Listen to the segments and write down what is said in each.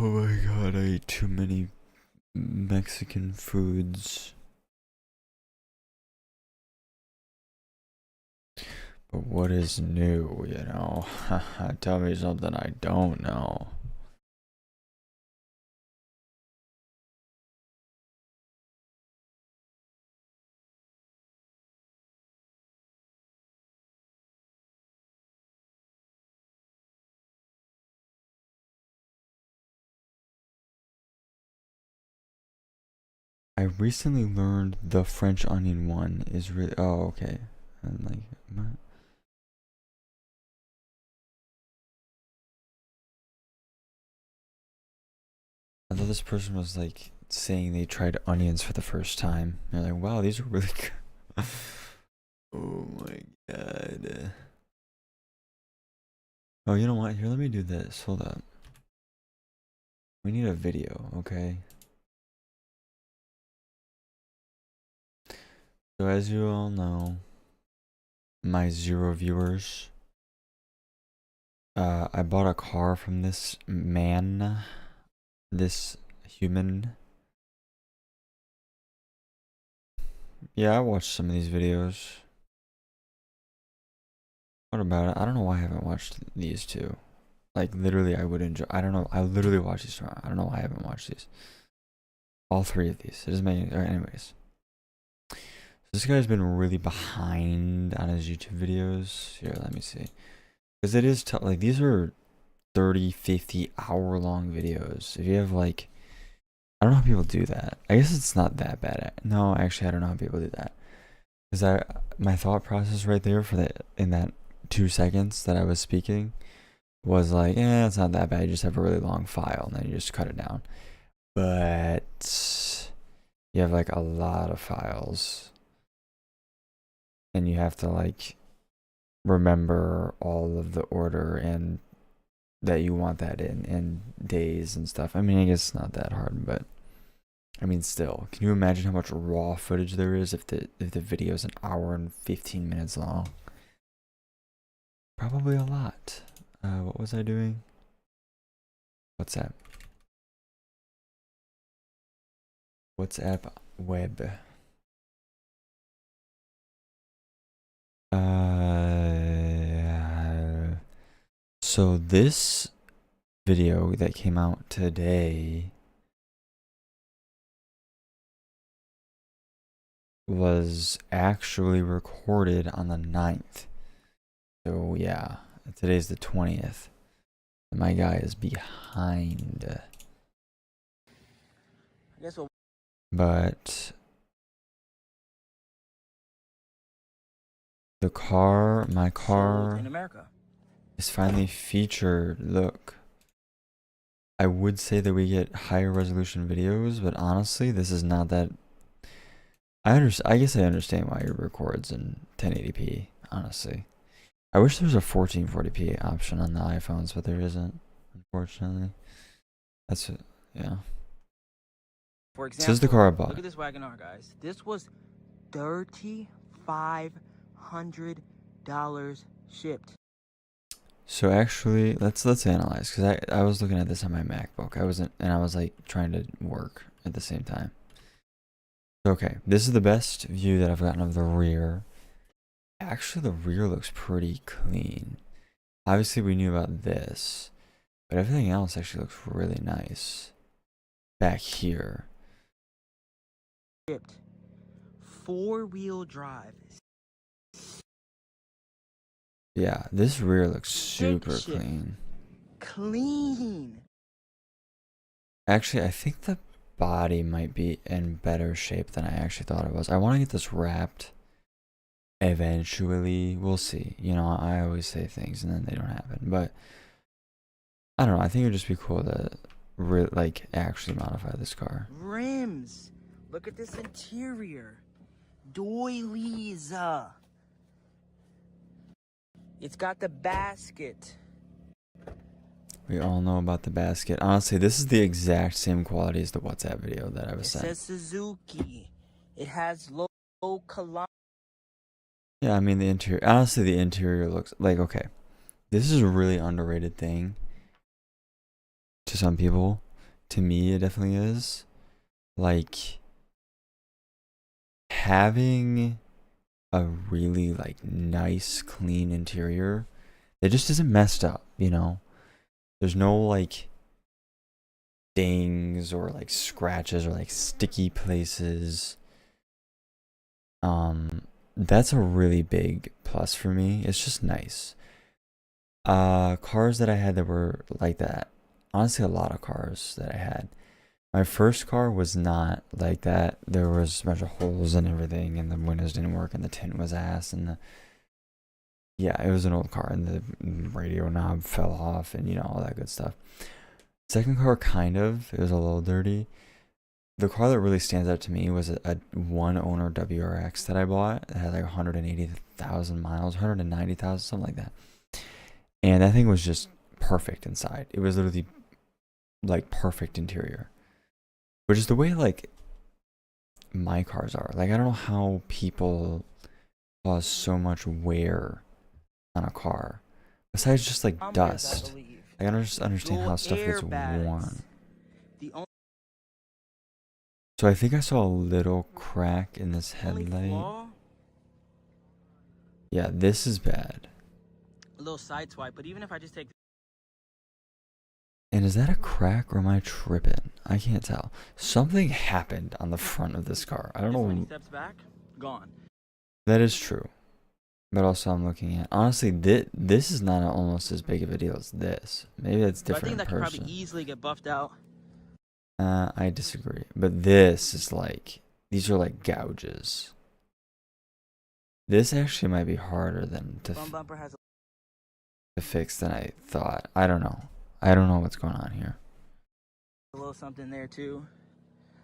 Oh my god, I ate too many Mexican foods. But what is new, you know? Tell me something I don't know. I recently learned the French onion one is really. Oh, okay. And like, I thought this person was like saying they tried onions for the first time. They're like, wow, these are really good. Oh my god. Oh, you know what? Here, let me do this. Hold up. We need a video, okay? So as you all know, my 0 viewers, I bought a car from this man, this human. Yeah, I watched some of these videos. What about it? I don't know why I haven't watched these two. Like, literally, I would enjoy. I don't know. I literally watched these. I don't know why I haven't watched these. All 3 of these. It doesn't make. Anyways. So this guy's been really behind on his YouTube videos. Here, let me see. Because it is tough. Like, these are 30, 50 hour long videos. If you have, like. I don't know how people do that. I guess it's not that bad. No, actually, I don't know how people do that. Because my thought process right there for that in that 2 seconds that I was speaking was like, yeah, it's not that bad. You just have a really long file and then you just cut it down. But you have like a lot of files and you have to like remember all of the order and that you want that in days and stuff. I mean, I guess it's not that hard, but I mean, still, can you imagine how much raw footage there is if the video is an hour and 15 minutes long? Probably a lot. What was I doing? WhatsApp. WhatsApp web. So this video that came out today was actually recorded on the 9th. So yeah, today's the 20th. My guy is behind. But my car in America is finally featured. Look, I would say that we get higher resolution videos, but honestly, this is not that. I guess I understand why it records in 1080p. Honestly, I wish there was a 1440p option on the iPhones, but there isn't. Unfortunately, yeah. For example, This is the car I bought. Look at this Wagon R, guys. This was $3,500 shipped. So actually, let's analyze because I was looking at this on my MacBook. I was like trying to work at the same time. Okay, this is the best view that I've gotten of the rear. Actually, the rear looks pretty clean. Obviously, we knew about this, but everything else actually looks really nice. Back here. Shipped. 4-wheel drive. Yeah, this rear looks super clean. Clean. Actually, I think the body might be in better shape than I actually thought it was. I want to get this wrapped eventually. We'll see. You know, I always say things and then they don't happen. But I don't know. I think it would just be cool to like actually modify this car. Rims. Look at this interior. Doilies. It's got the basket. We all know about the basket. Honestly, this is the exact same quality as the WhatsApp video that I was saying. It says Suzuki. It has low kilometers. Yeah, I mean the interior. Honestly, the interior looks like okay. This is a really underrated thing to some people. to me, it definitely is. Like, having a really like nice, clean interior that just isn't messed up, you know? There's no like dings or like scratches or like sticky places. That's a really big plus for me. It's just nice. Cars that I had that were like that. Honestly, a lot of cars that I had. My first car was not like that. There was a bunch of holes and everything, and the windows didn't work, and the tint was ass, and yeah, it was an old car, and the radio knob fell off, and all that good stuff. Second car, kind of, it was a little dirty. The car that really stands out to me was a one owner WRX that I bought. It had like 180,000 miles, 190,000, something like that. And that thing was just perfect inside. It was literally like perfect interior, which is the way like my cars are. Like, I don't know how people cause so much wear on a car besides just like dust. Like, I don't just understand how stuff gets worn. So I think I saw a little crack in this headlight. Yeah, this is bad. A little side swipe, but even if I just take. And is that a crack or am I tripping? I can't tell. Something happened on the front of this car. I don't know. Steps back, gone. That is true. But also I'm looking at, honestly, this is not almost as big of a deal as this. Maybe that's different. I think that could probably easily get buffed out. I disagree. But this is like, these are like gouges. This actually might be harder than to fix than I thought. I don't know. I don't know what's going on here. A little something there too.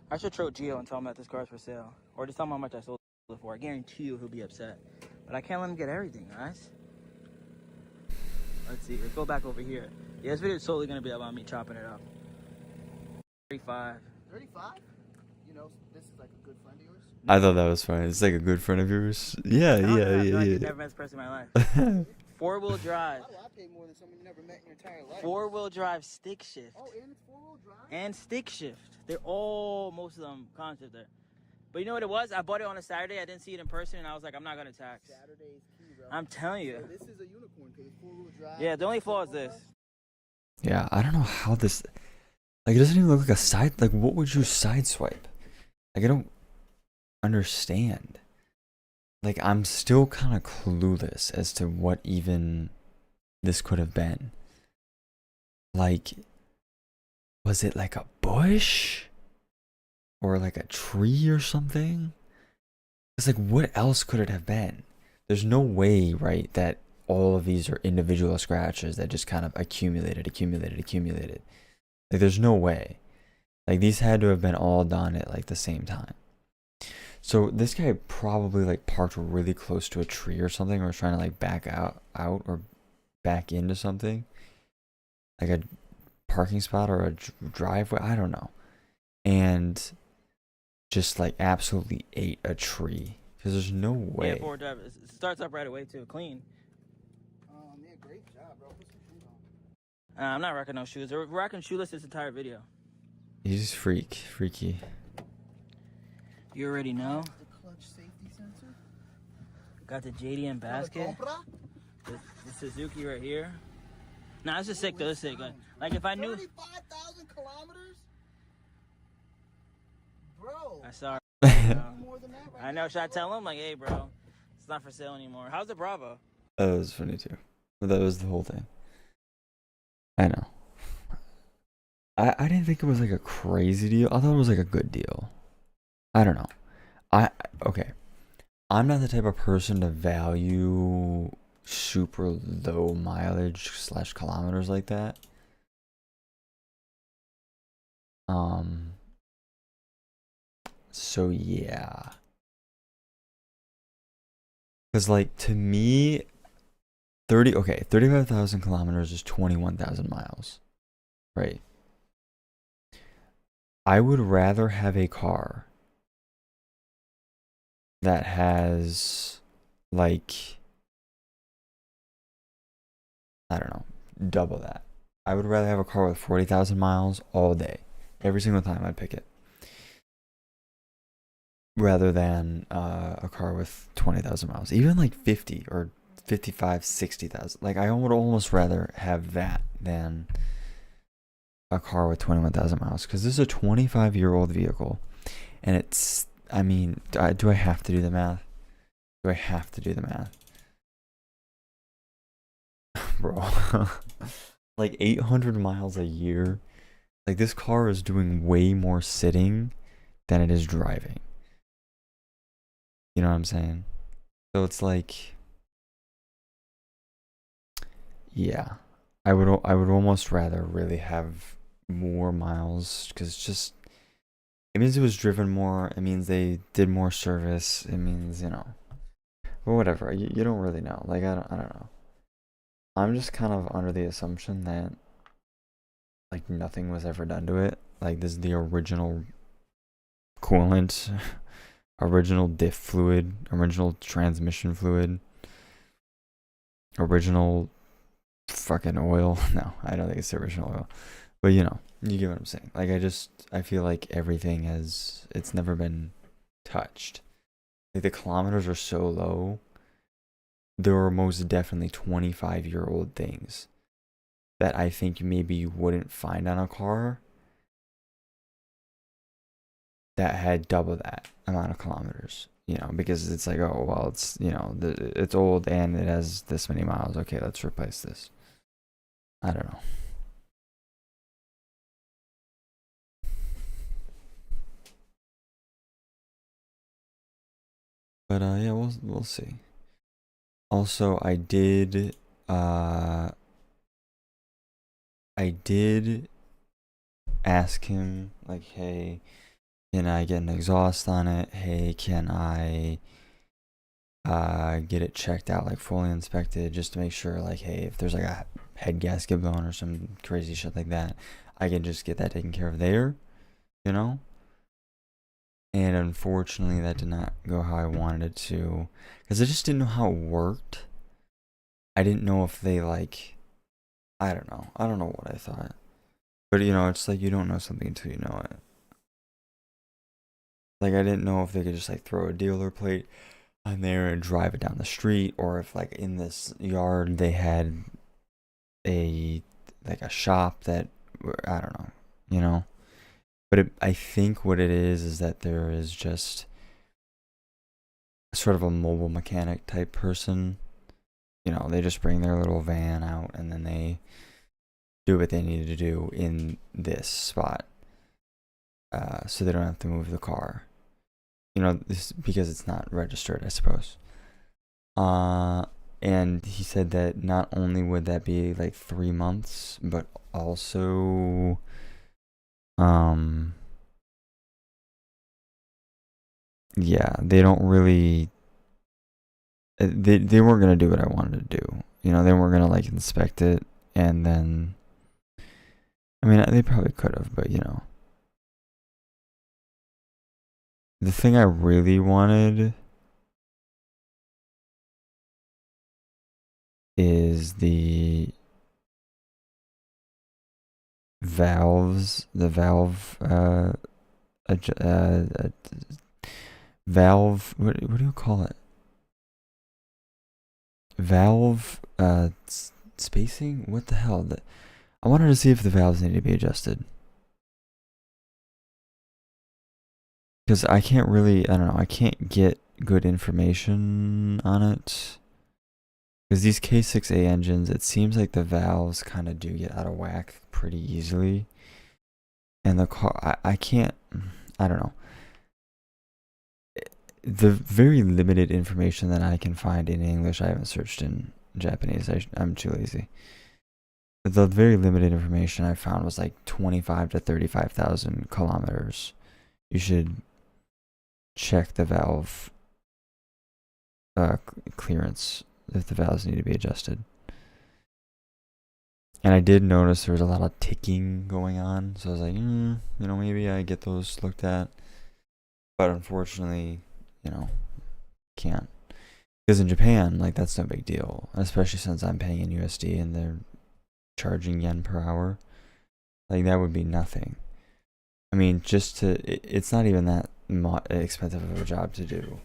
I should throw Gio and tell him that this car's for sale, or just tell him how much I sold it for. I guarantee you he'll be upset. But I can't let him get everything, guys. Let's see. Let's go back over here. Yeah, this video is totally gonna be about me chopping it up. 35. 35? You know, this is like a good friend of yours? I thought that was funny. It's like a good friend of yours. Yeah. I've never met this person in my life. Four-wheel drive. I paid more than someone you never met in your entire life. Four-wheel drive stick shift. Oh, and it's four-wheel drive? And stick shift. They're all, most of them, concept there. But you know what it was? I bought it on a Saturday. I didn't see it in person, and I was like, I'm not going to tax. Saturday is key, bro. I'm telling you. So this is a unicorn because it's four-wheel drive. Yeah, the only flaw is this. Yeah, I don't know how this... Like, it doesn't even look like a side... Like, what would you sideswipe? Like, I don't understand. Like, I'm still kind of clueless as to what even this could have been. Like, was it like a bush? Or like a tree or something? It's like, what else could it have been? There's no way, right, that all of these are individual scratches that just kind of accumulated. Like, there's no way. Like, these had to have been all done at like the same time. So this guy probably like parked really close to a tree or something, or was trying to like back out or back into something, like a parking spot or a driveway. I don't know, and just like absolutely ate a tree because there's no way. Yeah, forward drive. It starts up right away too, clean. Yeah, great job, bro. Put some shoes on. I'm not rocking no shoes. We're rocking shoeless this entire video. He's freaky. You already know. The clutch safety sensor. Got the JDM basket. The Suzuki right here. Nah, this is sick though. This is sick. Like if I knew. 35,000 kilometers, bro. I saw. More than that right I know. Should I tell him like, hey, bro, it's not for sale anymore? How's the Bravo? That was funny too. But that was the whole thing. I know. I didn't think it was like a crazy deal. I thought it was like a good deal. I don't know. Okay. I'm not the type of person to value super low mileage / kilometers like that. So yeah. Cause like to me, 35,000 kilometers is 21,000 miles, right? I would rather have a car that has like, I don't know, double that. I would rather have a car with 40,000 miles all day Every single time I'd pick it. Rather than a car with 20,000 miles. Even like 50 or 55, 60,000. Like I would almost rather have that than a car with 21,000 miles. Because this is a 25-year-old vehicle. And it's, I mean, do I have to do the math? Do I have to do the math? Bro. Like 800 miles a year. Like this car is doing way more sitting than it is driving. You know what I'm saying? So it's like, yeah, I would almost rather really have more miles because it's just, it means it was driven more. It means they did more service. It means, you know, but whatever. You don't really know. Like I don't know. I'm just kind of under the assumption that like nothing was ever done to it. Like this is the original coolant, original diff fluid, original transmission fluid, original fucking oil. No, I don't think it's the original oil. But you know, you get what I'm saying. Like I feel like everything it's never been touched. Like the kilometers are so low. There are most definitely 25-year-old things that I think maybe you wouldn't find on a car that had double that amount of kilometers, you know, because it's like, oh, well, it's, you know, it's old and it has this many miles. Okay, let's replace this. I don't know. But yeah, we'll see. Also, I did ask him like, hey, can I get an exhaust on it? Hey, can I get it checked out, like fully inspected, just to make sure, like, hey, if there's like a head gasket blown or some crazy shit like that, I can just get that taken care of there, you know? And unfortunately, that did not go how I wanted it to, because I just didn't know how it worked. I didn't know if they like, I don't know what I thought. But you know, it's like you don't know something until you know it. Like I didn't know if they could just like throw a dealer plate on there and drive it down the street, or if like in this yard they had a like a shop that, I don't know, you know. But I think what it is that there is just sort of a mobile mechanic type person. You know, they just bring their little van out and then they do what they needed to do in this spot, so they don't have to move the car. You know, this because it's not registered, I suppose. And he said that not only would that be like 3 months, but also, yeah, they don't really. They weren't gonna do what I wanted to do. You know, they weren't gonna like inspect it and then. I mean, they probably could have, but you know. The thing I really wanted is the valves, the valve, valve, what do you call it? Valve, spacing? What the hell? I wanted to see if the valves need to be adjusted. Because I can't really, I don't know, I can't get good information on it. Because these K6A engines, it seems like the valves kind of do get out of whack pretty easily. And the car, I can't, I don't know. The very limited information that I can find in English, I haven't searched in Japanese. I'm too lazy. The very limited information I found was like 25 to 35,000 kilometers. You should check the valve clearance if the valves need to be adjusted. And I did notice there was a lot of ticking going on, so I was like, you know, maybe I get those looked at. But unfortunately, you know, can't. Because in Japan, like, that's no big deal, especially since I'm paying in USD and they're charging yen per hour. Like, that would be nothing. I mean, it's not even that expensive of a job to do.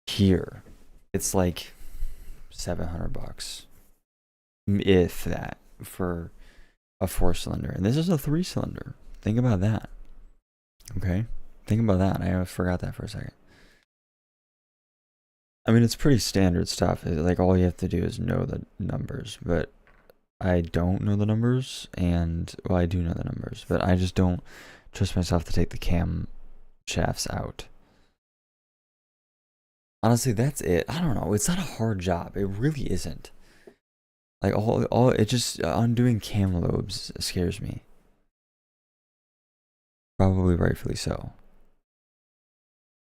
Here, it's like $700, if that, for a 4-cylinder. And this is a 3-cylinder. Think about that. Okay? Think about that. I forgot that for a second. I mean, it's pretty standard stuff. Like, all you have to do is know the numbers. But I don't know the numbers. And, well, I do know the numbers. But I just don't trust myself to take the cam shafts out. Honestly, that's it. I don't know. It's not a hard job. It really isn't. Like, it just, undoing cam lobes scares me. Probably rightfully so.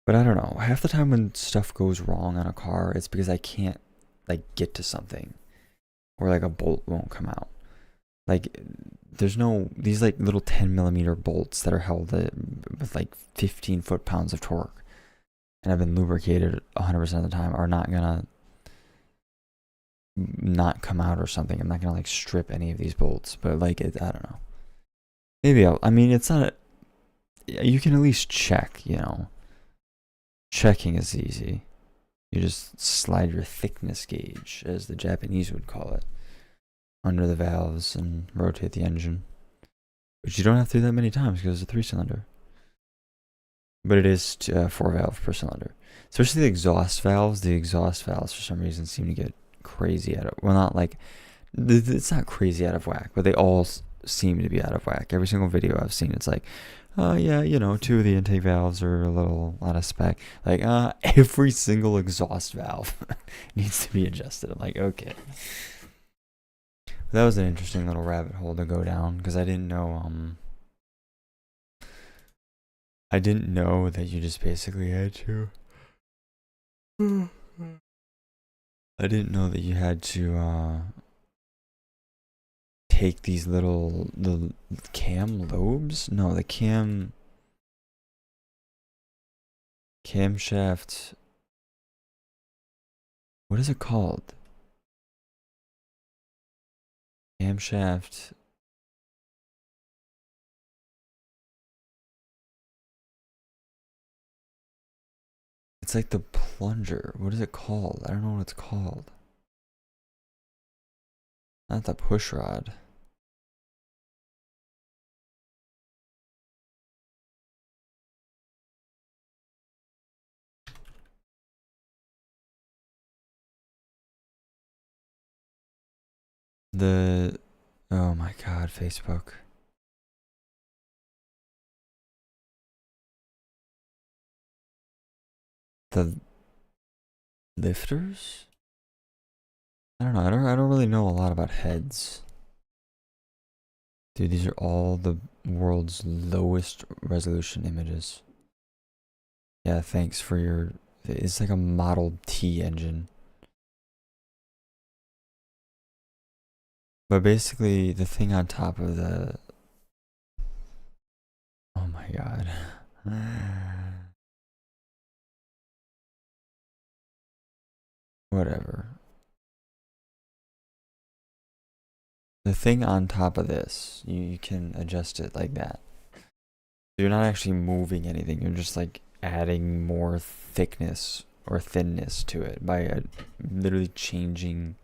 But I don't know. Half the time when stuff goes wrong on a car, it's because I can't, like, get to something. Or, like, a bolt won't come out. Like, there's no, these, like, little 10mm bolts that are held with, like, 15 foot-pounds of torque, and have been lubricated 100% of the time, are not gonna not come out or something. I'm not gonna, like, strip any of these bolts. But, like, I don't know. Maybe I mean, it's not you can at least check, you know. Checking is easy. You just slide your thickness gauge, as the Japanese would call it, under the valves and rotate the engine. But you don't have to do that many times because it's a 3-cylinder. But it is 4 valves per cylinder. Especially the exhaust valves. The exhaust valves, for some reason, seem to get crazy out of... Well, not like... It's not crazy out of whack, but they all seem to be out of whack. Every single video I've seen, it's like, yeah, you know, 2 of the intake valves are a little out of spec. Like, every single exhaust valve needs to be adjusted. I'm like, okay. That was an interesting little rabbit hole to go down, because I didn't know, that you just basically had to... I didn't know that you had to, take these the cam lobes? No, the camshaft. What is it called? Camshaft. It's like the plunger. What is it called? I don't know what it's called. Not the push rod. Oh my god, Facebook. The lifters? I don't know. I don't really know a lot about heads. Dude, these are all the world's lowest resolution images. Yeah, thanks for your... It's like a Model T engine. But basically, the thing on top of the... Oh my god. Whatever. The thing on top of this, you can adjust it like that. You're not actually moving anything. You're just like adding more thickness or thinness to it by literally changing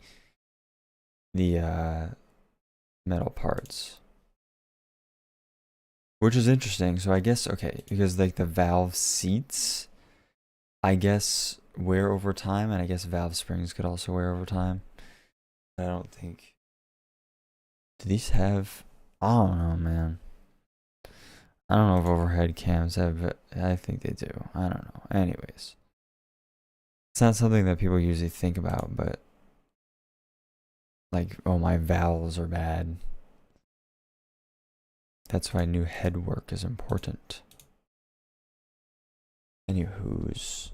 the metal parts. Which is interesting. So I guess, okay, because like the valve seats, I guess, wear over time, and I guess valve springs could also wear over time. I don't think... Do these have... I don't know, man. I don't know if overhead cams have... I think they do. I don't know. Anyways. It's not something that people usually think about, but... Like, oh, my valves are bad. That's why new headwork is important. Anywho's...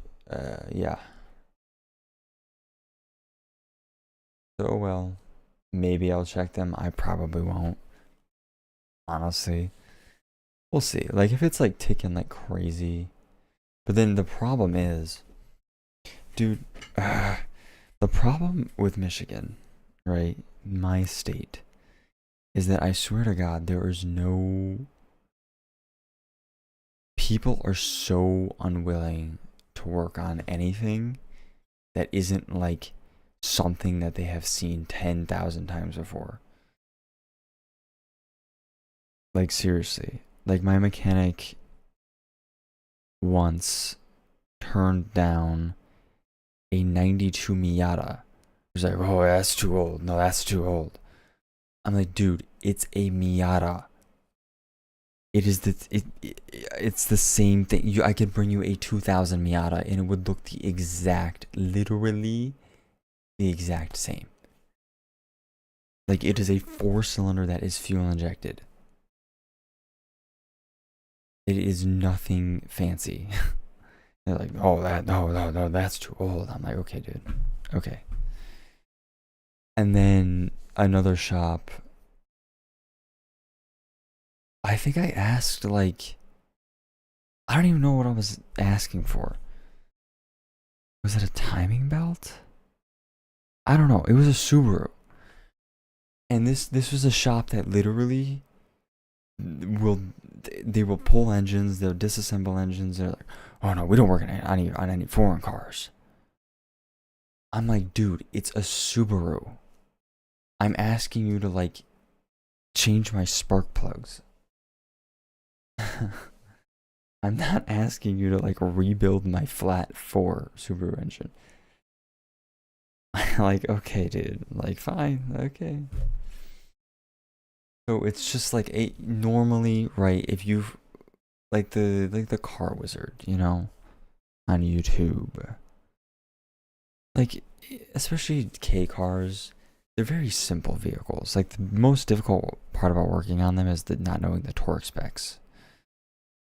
yeah. So, well... Maybe I'll check them. I probably won't. Honestly. We'll see. Like, if it's, like, ticking like crazy. But then the problem is... Dude, the problem with Michigan, right? My state. Is that I swear to God, there is no... people are so unwilling to work on anything that isn't like something that they have seen 10,000 times before. Like, seriously. Like, my mechanic once turned down a 92 Miata. He was like, oh, that's too old. No, that's too old. I'm like, dude, it's a Miata. It is it's the same thing. I could bring you a 2000 Miata and it would look the exact, literally the exact same. Like, it is a 4-cylinder that is fuel injected. It is nothing fancy. They're like, oh, no, that's too old. I'm like, okay, dude. Okay. And then another shop, I think I asked, like, I don't even know what I was asking for. Was it a timing belt? I don't know. It was a Subaru. And this was a shop that literally they will pull engines, they'll disassemble engines. They're like, oh no, we don't work on any foreign cars. I'm like, dude, it's a Subaru. I'm asking you to, like, change my spark plugs. I'm not asking you to, like, rebuild my flat 4 Subaru engine. Like, okay, dude. Like, fine. Okay. So it's just like normally, right, if you've like the Car Wizard, you know, on YouTube. Like, especially K cars, they're very simple vehicles. Like, the most difficult part about working on them is not knowing the torque specs.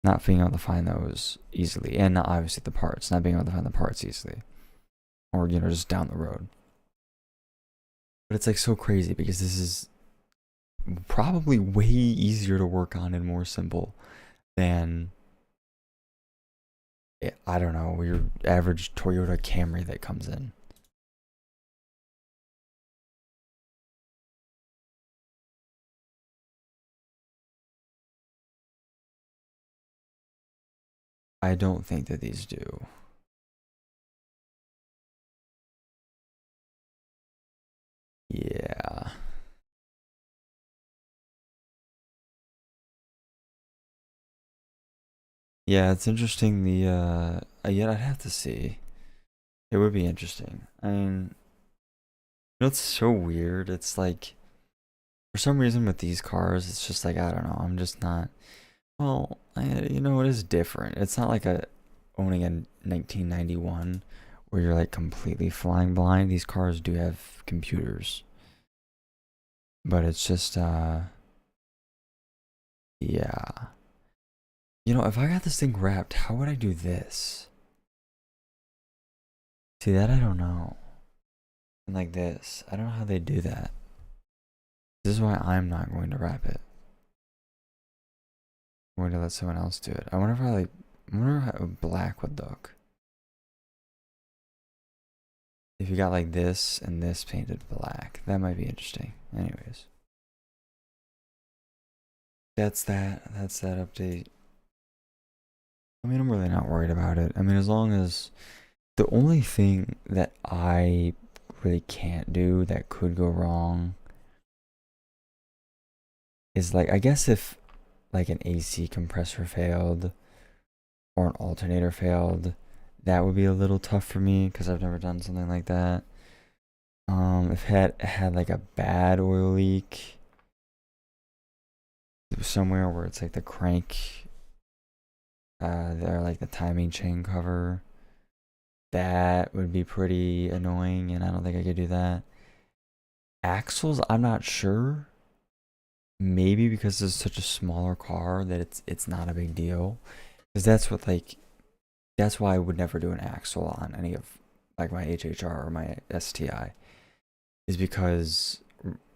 Not being able to find those easily. And obviously the parts. Not being able to find the parts easily. Or, you know, just down the road. But it's like so crazy because this is probably way easier to work on and more simple than, I don't know, your average Toyota Camry that comes in. I don't think that these do. Yeah. Yeah, it's interesting. Yet I'd have to see. It would be interesting. I mean, you know, it's so weird. It's like, for some reason with these cars, it's just like, I don't know. I'm just not. Well, you know, it is different. It's not like owning a 1991 where you're like completely flying blind. These cars do have computers. But it's just, yeah. You know, if I got this thing wrapped, how would I do this? See, that I don't know. And like this, I don't know how they do that. This is why I'm not going to wrap it. I'm going to let someone else do it. I wonder how black would look. If you got like this and this painted black, that might be interesting. Anyways. That's that update. I mean, I'm really not worried about it. I mean, as long as the only thing that I really can't do that could go wrong is, like, I guess if like an AC compressor failed or an alternator failed, that would be a little tough for me because I've never done something like that. If it had like a bad oil leak somewhere where it's like the crank, or like the timing chain cover, that would be pretty annoying, and I don't think I could do that. Axles, I'm not sure. Maybe because it's such a smaller car that it's not a big deal. Because that's why I would never do an axle on any of like my HHR or my STI. Is because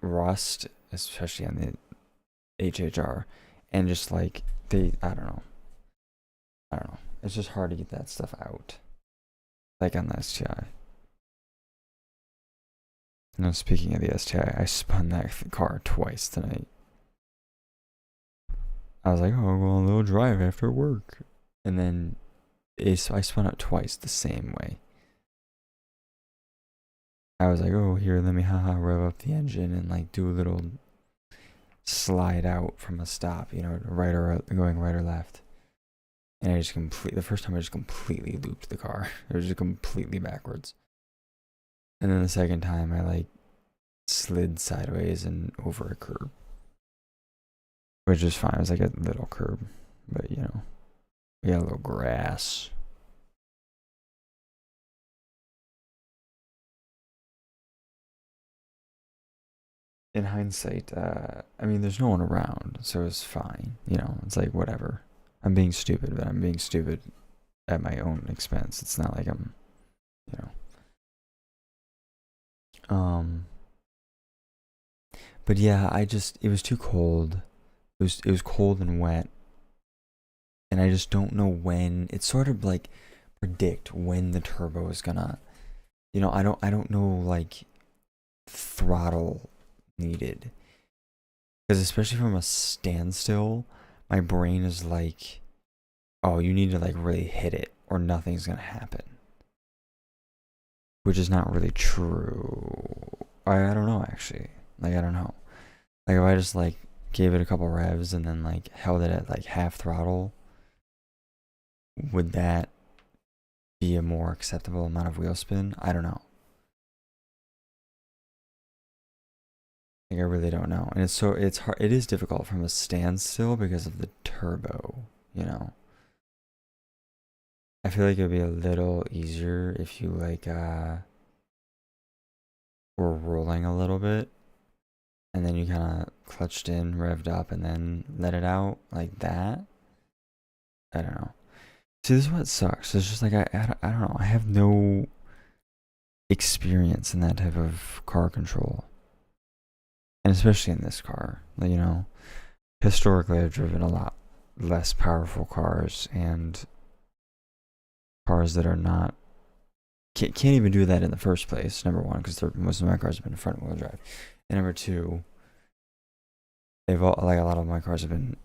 rust, especially on the HHR, and just like I don't know. It's just hard to get that stuff out. Like on the STI. No, speaking of the STI, I spun that car twice tonight. I was like, oh, well, they'll drive after work. and then I spun out twice the same way. I was like, oh, here, let me rev up the engine and like do a little slide out from a stop, you know, going right or left. And the first time I just completely looped the car. It was just completely backwards. And then the second time I like slid sideways and over a curb. Which is fine. It was like a little curb. But, you know, we got a little grass. In hindsight, I mean, there's no one around, so it's fine. You know, it's like, whatever. I'm being stupid, but I'm being stupid at my own expense. It's not like I'm, you know. But yeah, it was too cold. It was cold and wet. And I just don't know when. It's sort of like predict when the turbo is gonna, you know, I don't know like throttle needed. Because especially from a standstill, my brain is like, oh, you need to like really hit it or nothing's gonna happen. Which is not really true. I don't know actually. Like I don't know. Like if I just like gave it a couple revs and then like held it at like half throttle, would that be a more acceptable amount of wheel spin? I don't know. Like I really don't know. And it's hard, it is difficult from a standstill because of the turbo, you know. I feel like it would be a little easier if you like were rolling a little bit and then you kind of clutched in, revved up, and then let it out like that. I don't know. See, this is what sucks. It's just like I don't know. I have no experience in that type of car control, and especially in this car. You know, historically, I've driven a lot less powerful cars and cars that are not can't even do that in the first place. Number one, because most of my cars have been front wheel drive, and number two, they've all like a lot of my cars have been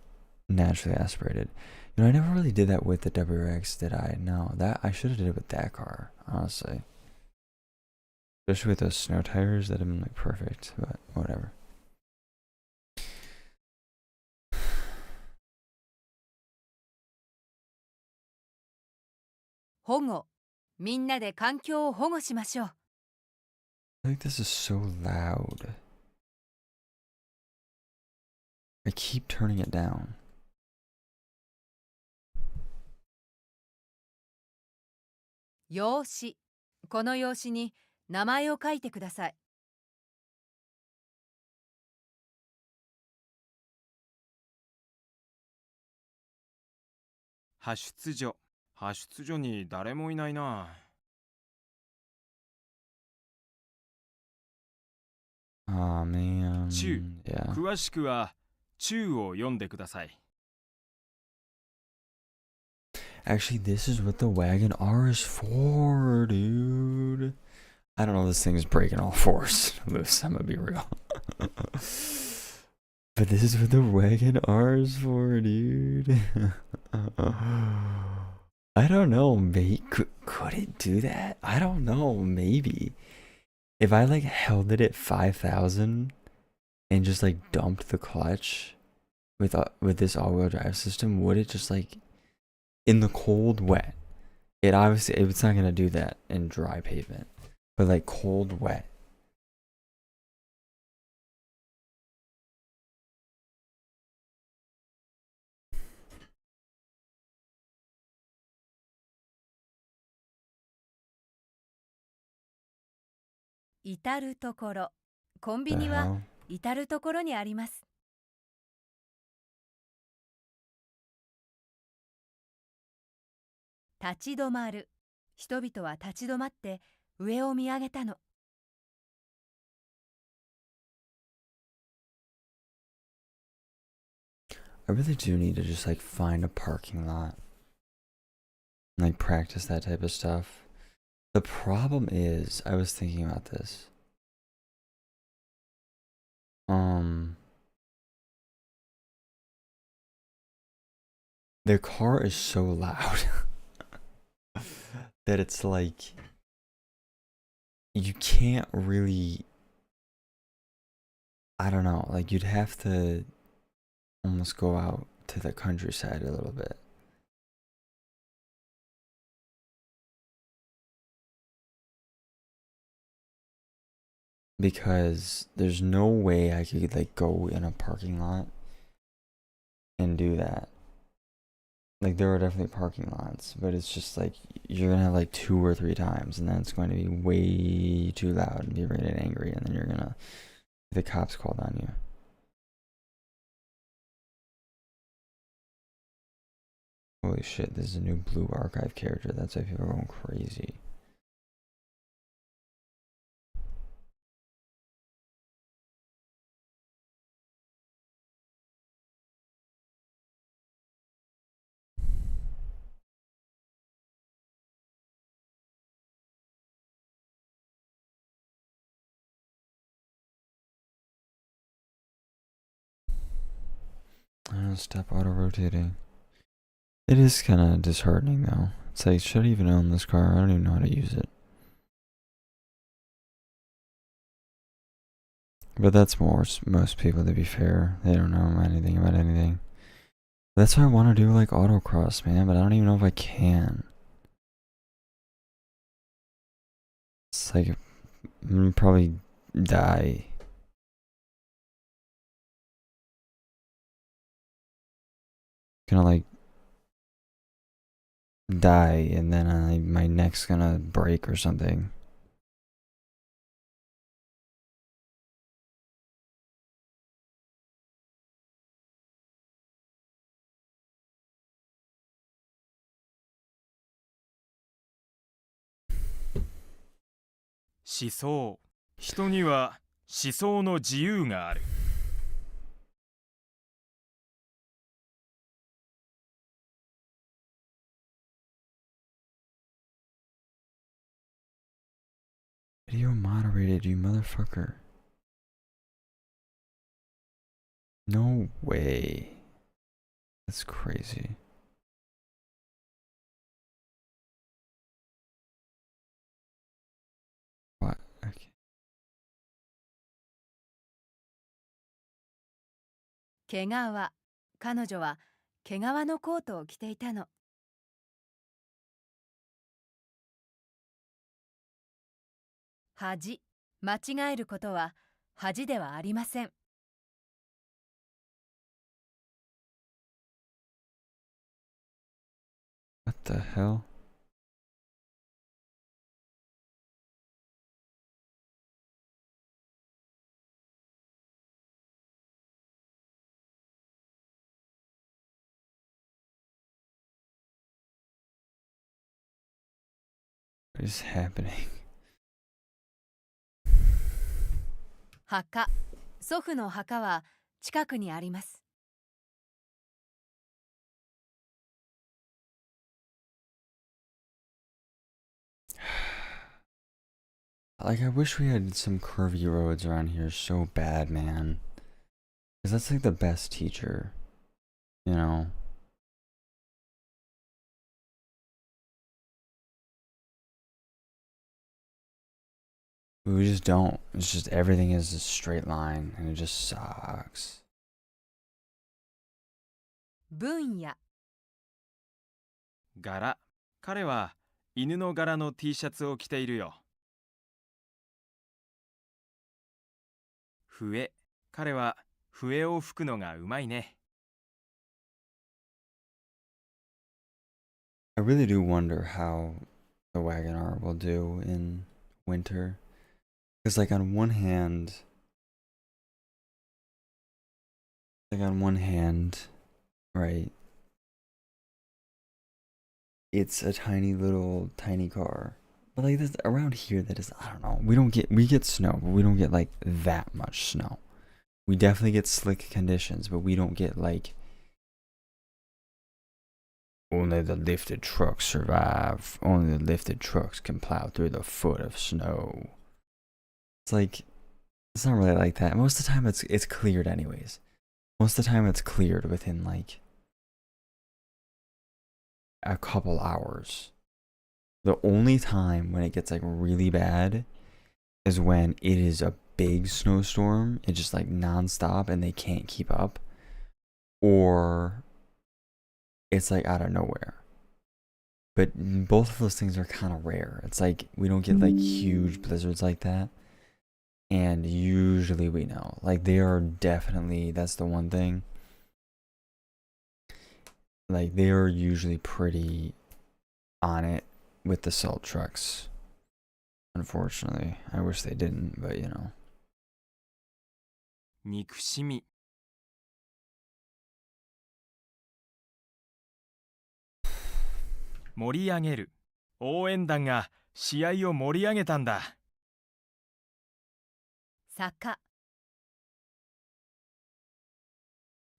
naturally aspirated. You know, I never really did that with the WRX, did I? No, that I should have did it with that car, honestly. Especially with those snow tires, that'd have been like perfect, but whatever. I think this is so loud. I keep turning it down. Yoshi. この用紙に名前を書いてください。派出所。派出所に誰もいないな。Man. 中。Yeah. 詳しくは中を読んでください。Actually, this is what the Wagon R is for, dude. I don't know, this thing is breaking all fours loose, I'm gonna be real. But this is what the Wagon R is for, dude. I don't know, mate. Could it do that? I don't know, maybe. If I like held it at 5,000 and just like dumped the clutch with this all-wheel drive system, would it just like in the cold wet? It's not gonna do that in dry pavement, but like cold wet. The 至るところ。コンビ The ニは hell? 至るところにあります。立ち止まる。人々は立ち止まって上を見上げたの。I really do need to just like find a parking lot and like practice that type of stuff. The problem is, I was thinking about this. their car is so loud that it's like you can't really, I don't know, like you'd have to almost go out to the countryside a little bit. Because there's no way I could like go in a parking lot and do that. Like there are definitely parking lots, but it's just like you're gonna have like 2 or 3 times, and then it's going to be way too loud, and you're gonna get angry, and then you're gonna the cops called on you. Holy shit! This is a new blue archive character. That's why people are going crazy. Stop auto rotating. It is kind of disheartening though. It's like, should I even own this car? I don't even know how to use it. But that's most people, to be fair. They don't know anything about anything. That's why I want to do like autocross, man, but I don't even know if I can. It's like, I'm gonna probably die. Gonna like die, and then my neck's gonna break or something.思想。人には思想の自由がある。Video moderated, you motherfucker. No way. That's crazy. What? Okay. 毛皮。彼女は毛皮のコートを着ていたの。恥。間違えることは恥ではありません。What the hell? What is happening? 墓。祖父の墓は近くにあります。Like, I wish we had some curvy roads around here so bad, man. Because that's like the best teacher, you know? We just don't. It's just everything is a straight line, and it just sucks. 分野。柄。彼は犬の柄の T シャツを着ているよ。笛。彼は笛を吹くのがうまいね。I really do wonder how the Wagoner will do in winter. Because, like, on one hand, right, it's a tiny car. But like this around here, that is, I don't know. We get snow, but we don't get like that much snow. We definitely get slick conditions, but we don't get like only the lifted trucks survive. Only the lifted trucks can plow through the foot of snow. It's like, it's not really like that. Most of the time it's cleared anyways. Most of the time it's cleared within like a couple hours. The only time when it gets like really bad is when it is a big snowstorm. It's just like nonstop and they can't keep up. Or it's like out of nowhere. But both of those things are kind of rare. It's like we don't get like huge blizzards like that. And usually we know. Like they are definitely, that's the one thing. Like they are usually pretty on it with the salt trucks. Unfortunately. I wish they didn't, but you know. 憎しみ。盛り上げる。応援団が試合を盛り上げたんだ。坂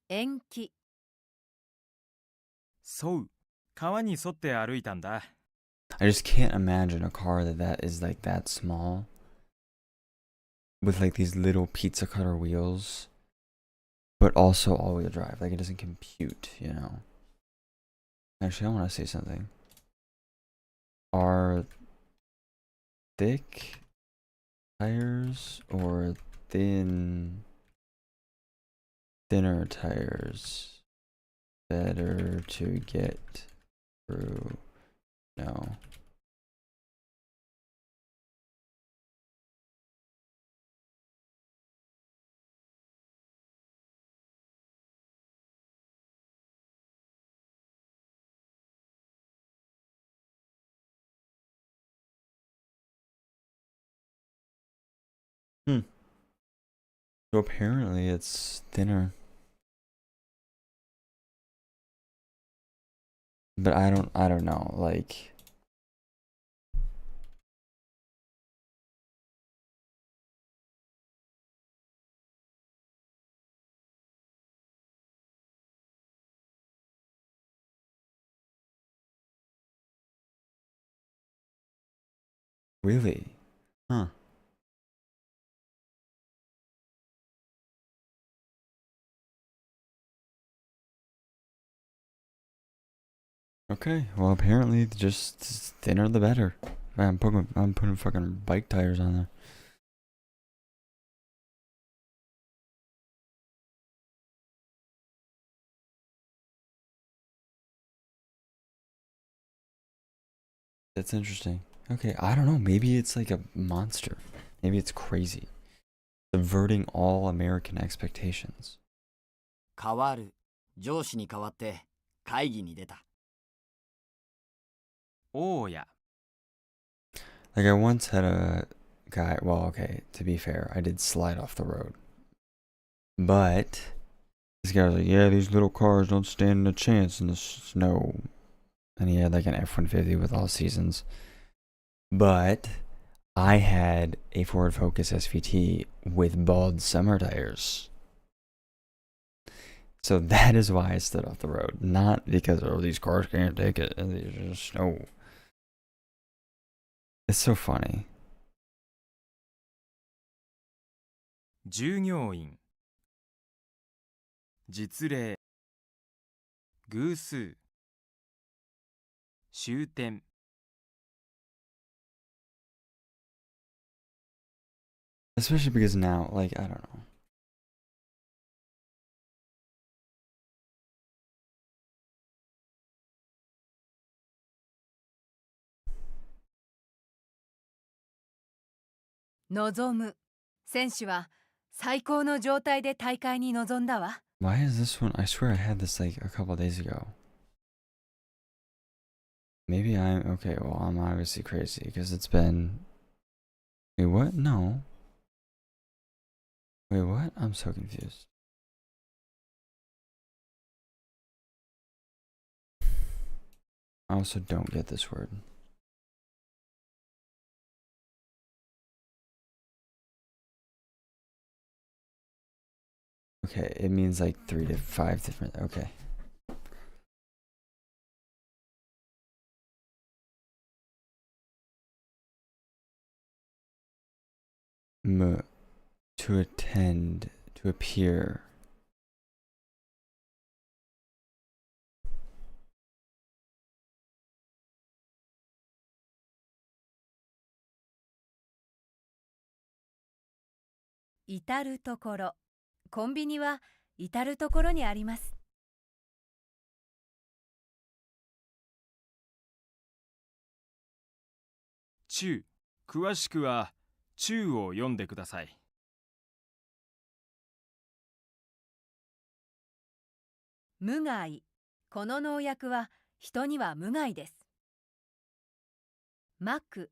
延期沿う。川に沿って歩いたんだ。I just can't imagine a car that is like that small with like these little pizza cutter wheels, but also all-wheel drive. Like it doesn't compute, you know. Actually, I want to say something. Are thick tires or thinner tires better to get through? No. So apparently it's thinner. But I don't know, like really? Huh. Okay, well apparently just thinner the better. I'm putting fucking bike tires on there. That's interesting. Okay, I don't know. Maybe it's like a monster. Maybe it's crazy. Subverting all American expectations. 変わる。上司に代わって会議に出た。大家。 Like I once had a guy, well, okay, to be fair, I did slide off the road. But this guy was like, yeah, these little cars don't stand a chance in the snow. And he had like an F-150 with all seasons. But I had a Ford Focus SVT with bald summer tires. So that is why I stood off the road. Not because, oh, these cars can't take it. And there's just snow. It's so funny. 従業員。実例。偶数。終点。Especially because now, like, I don't know.「望む」選手は最高の状態で大会に臨んだわ。 Why is this one? I swear I had this like a couple days ago. Maybe I'm okay. Well, I'm obviously crazy because it's been. Wait, what? No. Wait, what? I'm so confused. I also don't get this word. Okay, it means like 3 to 5 different. Okay. To attend, to appear. 至るところ。コンビニは至るところにあります。中、詳しくは中を読んでください。無害。この農薬は人には無害です。まく。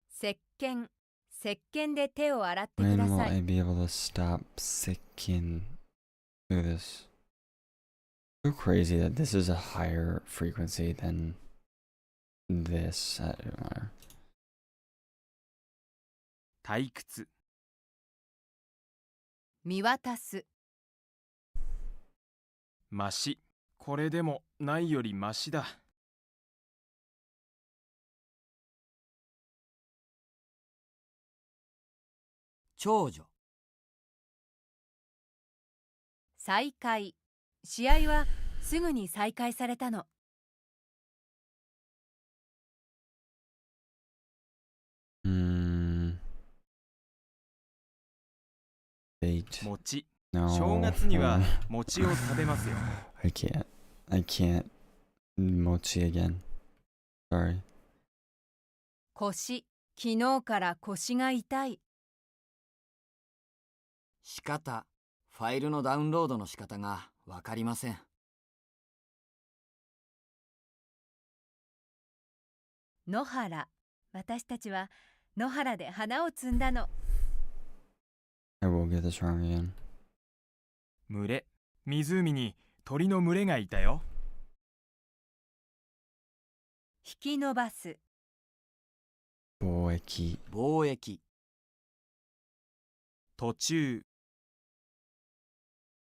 石鹸。石鹸で手を洗ってく When だ will さ I い。be able to stop sicking through this? So crazy that this is a higher frequency than this. I don't know. 退屈。見渡す。まし。これでもないよりましだ。長女。再開。試合はすぐに再開されたの。Date. 餅。 No. 正月には餅を食べますよ。I can't. I can't. Mochi again. Sorry. 腰。昨日から腰が痛い。仕方。ファイルのダウンロードの仕方がわかりません。野原。私たちは野原で花を摘んだの。I will get this wrong again. 群れ。湖に鳥の群れがいたよ。引き伸ばす。貿易。貿易。途中。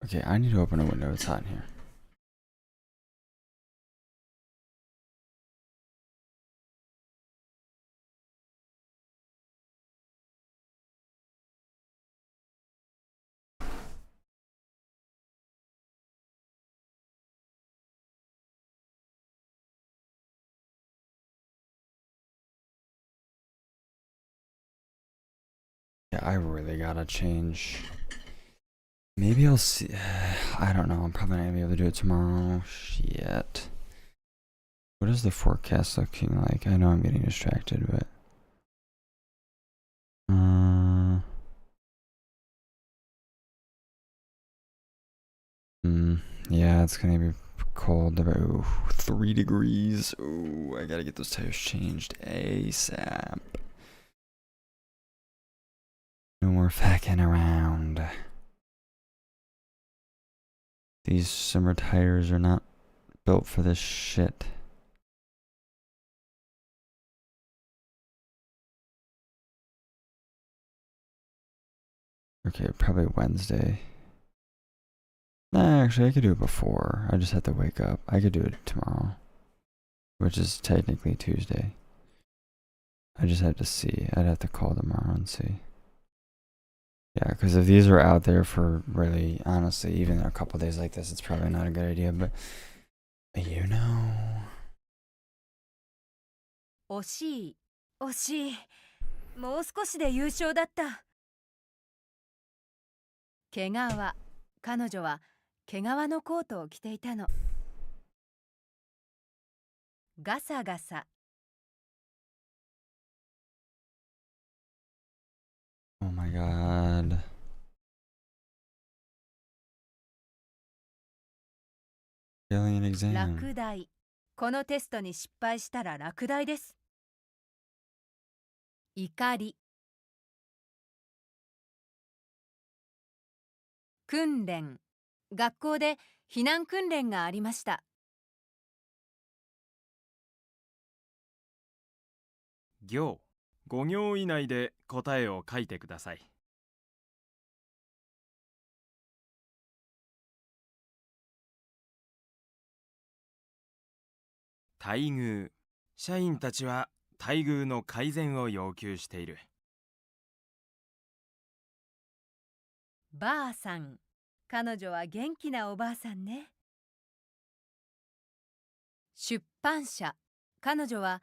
Okay, I need to open a window. It's hot in here. Yeah, I really gotta change. Maybe I'll see. I don't know. I'm probably not gonna be able to do it tomorrow. Shit. What is the forecast looking like? I know I'm getting distracted, but. Yeah, it's gonna be cold. About 3 degrees. Ooh, I gotta get those tires changed ASAP. No more fucking around. These summer tires are not built for this shit. Okay, probably Wednesday. Nah, actually, I could do it before. I just have to wake up. I could do it tomorrow, which is technically Tuesday. I just have to see. I'd have to call tomorrow and see. Yeah, because if these are out there for really, honestly, even a couple days like this, it's probably not a good idea, but you know. 惜しい。惜しい。もう少しで優勝だった。毛皮。彼女は毛皮のコートを着ていたの。ガサガサ。Oh my god. Failing an exam. 落第。このテストに失敗したら落第です。怒り。訓練。学校で避難訓練がありました。行。5行以内で答えを書いてください。待遇。社員たちは待遇の改善を要求している。ばあさん。彼女は元気なおばあさんね。出版社。彼女は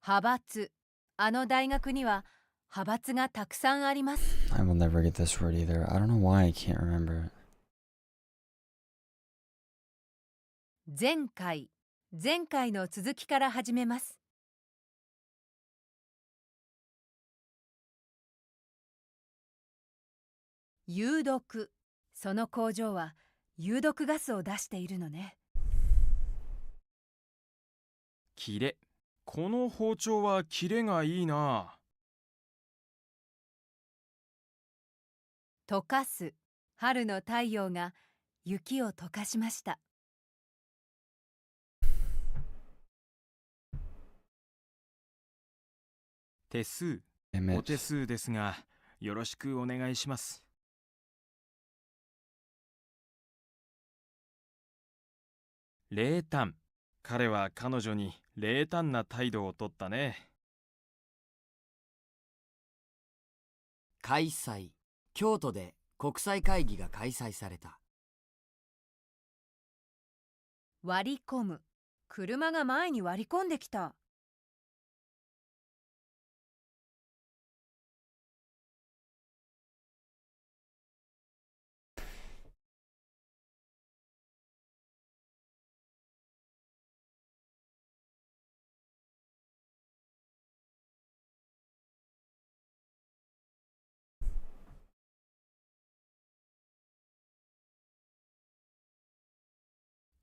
派閥。あの大学には派閥がたくさんあります。I will never get this word either. I don't know why I can't remember it. 前回。前回の続きから始めます。有毒。その工場は有毒ガスを出しているのね。キレ。この包丁はキレがいいな。溶かす。春の太陽が雪を溶かしました。手数。 Damn お手 it. 数ですが、よろしくお願いします。冷淡。彼は彼女に冷淡な態度をとったね。開催。京都で国際会議が開催された。割り込む。車が前に割り込んできた。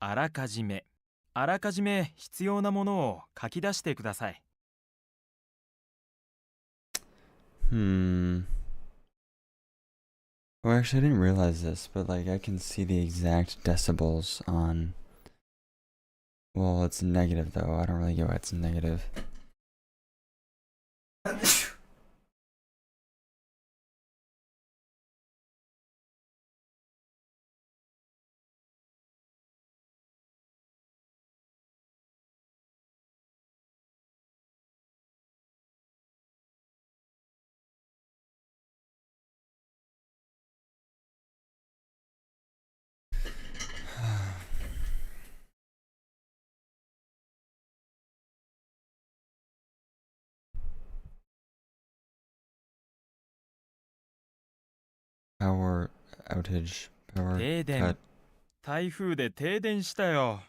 あらかじめ。あらかじめ必要なものを書き出してください。Well, actually, I didn't realize this, but like I can see the exact decibels on. Well, it's negative though. I don't really get why it's negative. Power outage. Power 停電。 cut. 台風で停電したよ。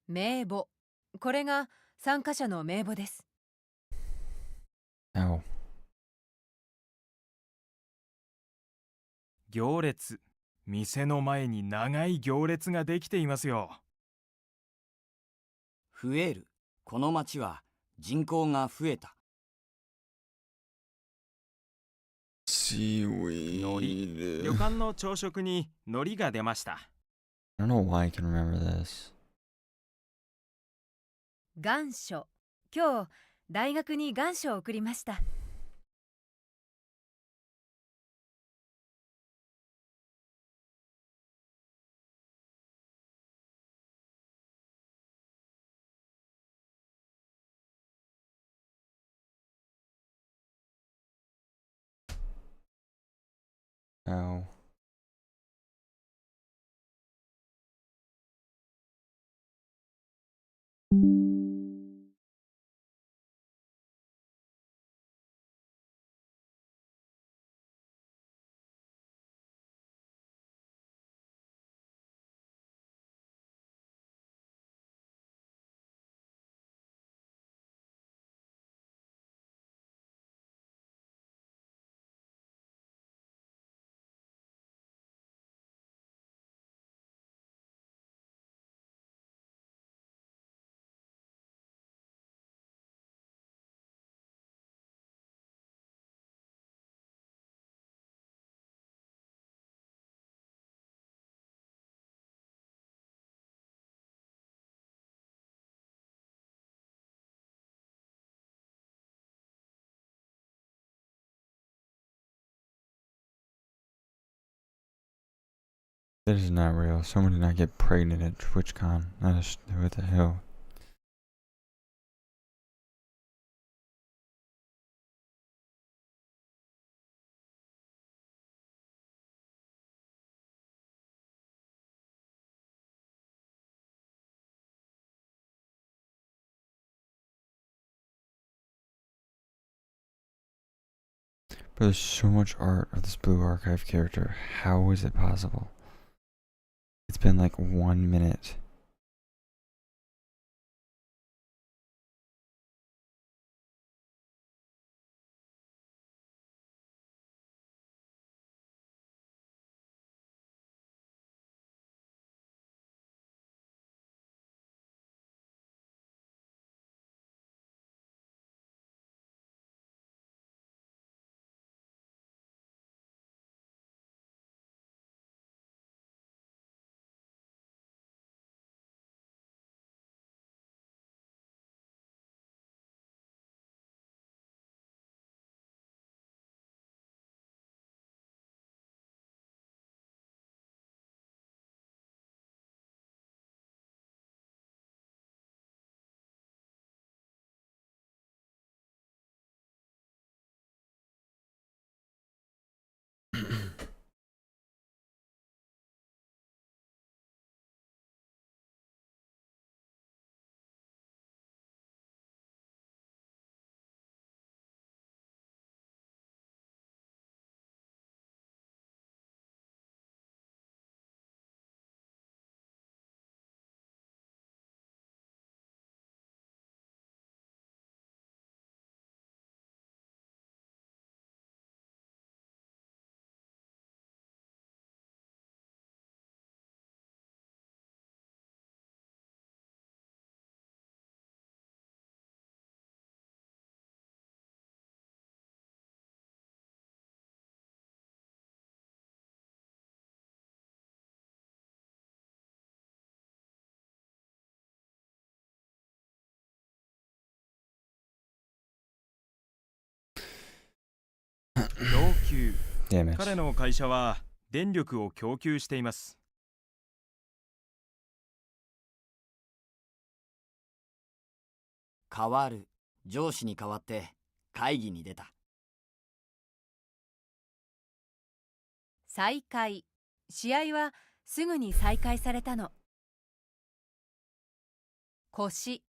名簿。これが参加者の名簿です。Ow. 行列。店の前に長い行列ができていますよ。増える。この町は人口が増えた。Seaweed. 旅館の朝食に海苔が出ました。I don't know why I can remember this. 願書。今日大学に願書を送りました。Ow. That is not real. Someone did not get pregnant at TwitchCon. What the hell? But there's so much art of this Blue Archive character. How is it possible? It's been like 1 minute.供給 Damn it. 彼の会社は電力を供給しています。変わる。上司に代わって会議に出た。再開。試合はすぐに再開されたの。腰。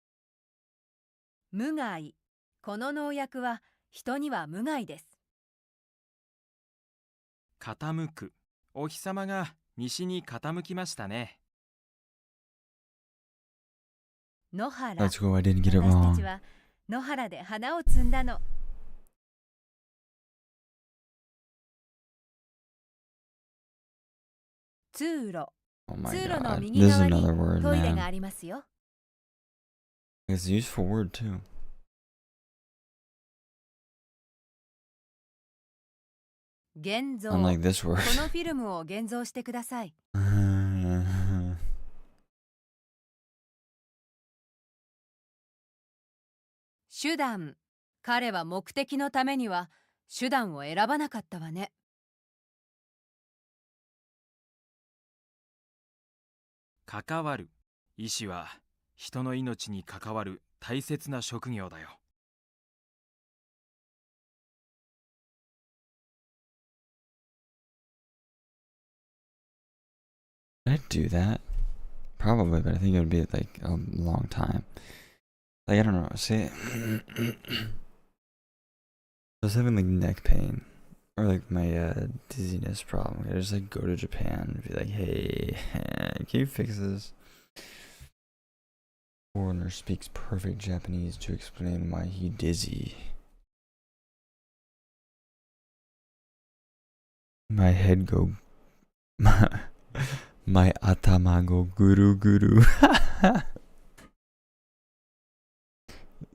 無害。この農薬は人には無害です。傾く。お日様が西に傾きましたね。野原。 Let's go. I didn't get it 私た wrong. ちは野原で花を摘んだの。通路。 Oh my 通路の god. 右 This is 側に another word, トイレが man. ありますよ。 It's a useful word too. 現像。 Unlike this こ word. のフィルムを現像してください。手段。彼は目的のためには手段を選ばなかったわね。関わる。医師は人の命に関わる大切な職業だよ。Did I do that? Probably, but I think it would be like a long time. Like, I don't know. Say, I was having like neck pain or like my dizziness problem. I just like go to Japan and be like, hey, can you fix this? Foreigner speaks perfect Japanese to explain why he dizzy. My head go. My atama go guru guru.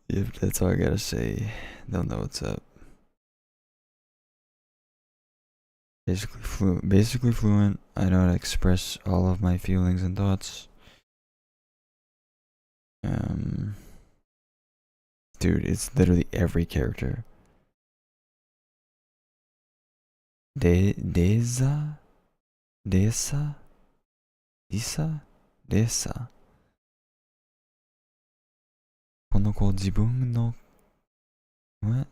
If that's all I gotta say, they'll know what's up. Basically fluent. I know how to express all of my feelings and thoughts. Dude, it's literally every character. Desa? Desa? Desa? この子自分の What?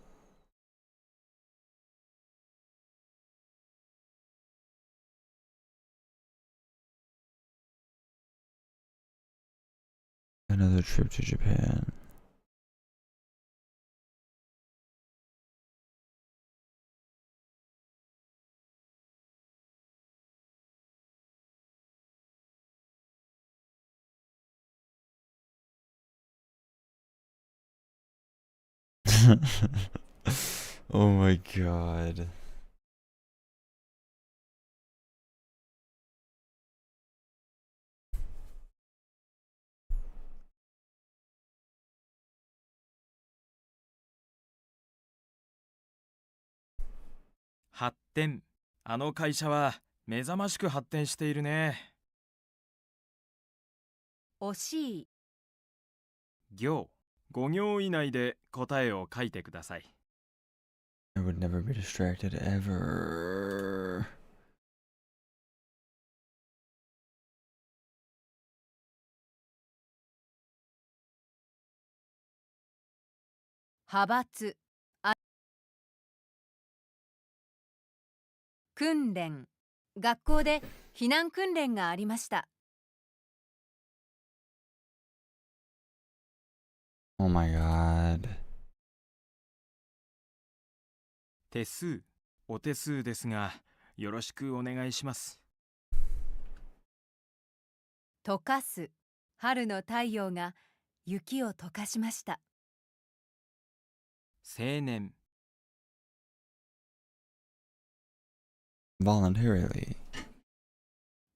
Another trip to Japan. Oh my god.発展。あの会社は目覚ましく発展しているね。惜しい。行。5行以内で答えを書いてください。I would never be distracted ever. 派閥。訓練。学校で避難訓練がありました。Oh my god. 手数。お手数ですが、よろしくお願いします。溶かす。春の太陽が雪を溶かしました。青年。Voluntarily.